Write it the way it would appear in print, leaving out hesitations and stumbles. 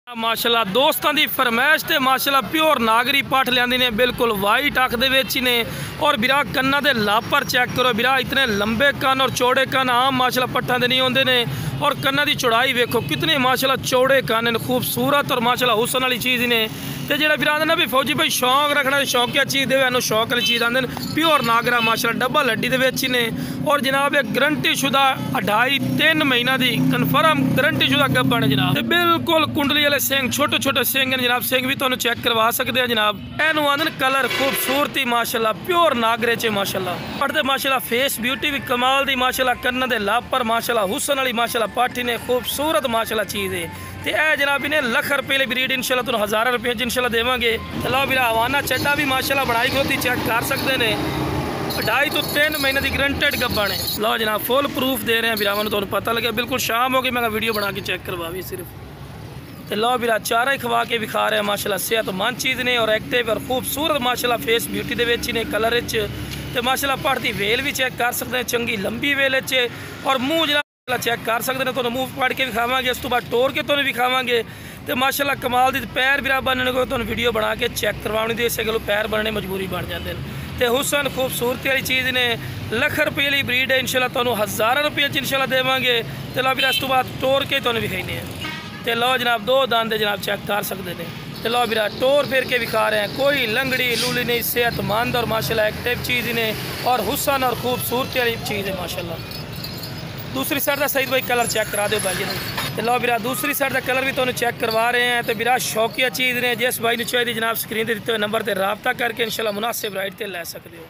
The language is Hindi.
माशाल्लाह दोस्तों की फरमैश ते माशाल्लाह प्योर नागरी पठ लिया ने बिल्कुल वाइट अख दे विच ने। और बिरा कन्ना दे लापर चेक करो बिरा, इतने लंबे कन और चौड़े कन आम माशाल्लाह पट्ठा दे नहीं होंदे ने। और कन्ना की चौड़ाई वेखो कितने माशाल्लाह चौड़े कन ने, खूबसूरत और माशाल्लाह हुसन वाली चीज़ ने। तो जो बिरा आते ना भी फौजी भाई शौक रखना शौकिया चीज़ दे शौक वाली चीज़ आते प्योर नागरा माशाल्लाह डबल हड्डी दे ने। और जनाब एक गारंटी शुदा 2.5-3 महीना की कन्फर्म गारंटी शुदा गब्बन है जनाब। बिल्कुल कुंडली वाले सिंह छोटे छोटे सिंह हैं जनाब, सिंह भी तुहानू चेक करवा सकते हैं जनाब। एनू आंदे कलर खूबसूरती माशाल्लाह प्योर नागरे च माशाल्लाह। पढ़ते माशाल्लाह फेस ब्यूटी भी कमाल दी माशाल्लाह, कन्न दे लापर माशाल्लाह हुसन वाली माशाल्लाह पाठी ने खूबसूरत माशाल्लाह चीज़ है। तो यह जनाब इन्हें लख रुपये ब्रीड इंशाल्लाह तुहानू 1000 रुपये इंशाल्लाह देवांगे। चलो बिरा हवाना चड्डा भी माशाल्लाह बढ़ाई खोती चेक कर सकते हैं। 2.5 to 3 महीने की गारंटेड गब्बन है। लो जनाब फुल प्रूफ दे रहे हैं बिरावान, तो पता लगे बिल्कुल शाम हो गई मैं वीडियो बना के चेक करवा भी सिर्फ। तो लो बिरा चारा ही खवा के विखा रहे हैं माशाल्लाह, सेहतमंद चीज़ ने और एक्टिव और खूबसूरत माशाल्लाह फेस ब्यूटी दे विच ने कलर तो माशाल्लाह पढ़ती वेल भी चेक कर सकते हैं, चंगी लंबी वेल और मुँह जनाब चेक कर सकते हैं। तो मुँह पढ़ के विखावे, उस तो बाद टोर के तुम विखावे। तो माशाल्लाह कमाल दी पैर बिरा बनने को तुम वीडियो बना के चेक करवानी दे इस गलों पैर बनने मजबूरी बन जाते हैं। तो हुसन खूबसूरती वाली चीज़ ने लख रुपये की ब्रीड है इंशाल्लाह तुहानू 1000 रुपये इंशाल्लाह देवांगे। तो लो बिरा इस तो बाद टोर के तुम विखाने हैं। तो लो जनाब 2 दांत जनाब चेक कर सकते हैं। तो लो बिरा टोर फिर के विखा रहे हैं, कोई लंगड़ी लूली नहीं, सेहतमंद और माशाल्लाह एक्टिव चीज़ ने और हुसन और खूबसूरती वाली चीज़ है माशाल्लाह। दूसरी साइड का सईद भाई कलर चेक करा दो भाई जी। तो लो बिरा दूसरी साइड का कलर भी तुहानू चेक करवा रहे हैं। तो बिरा शौकिया चीज़ ने जिस भाई ने चाहिए जनाब स्क्रीन पर दिते हुए नंबर पर रबता करके इंशाल्लाह मुनासिब राइट ते लै सकते हो।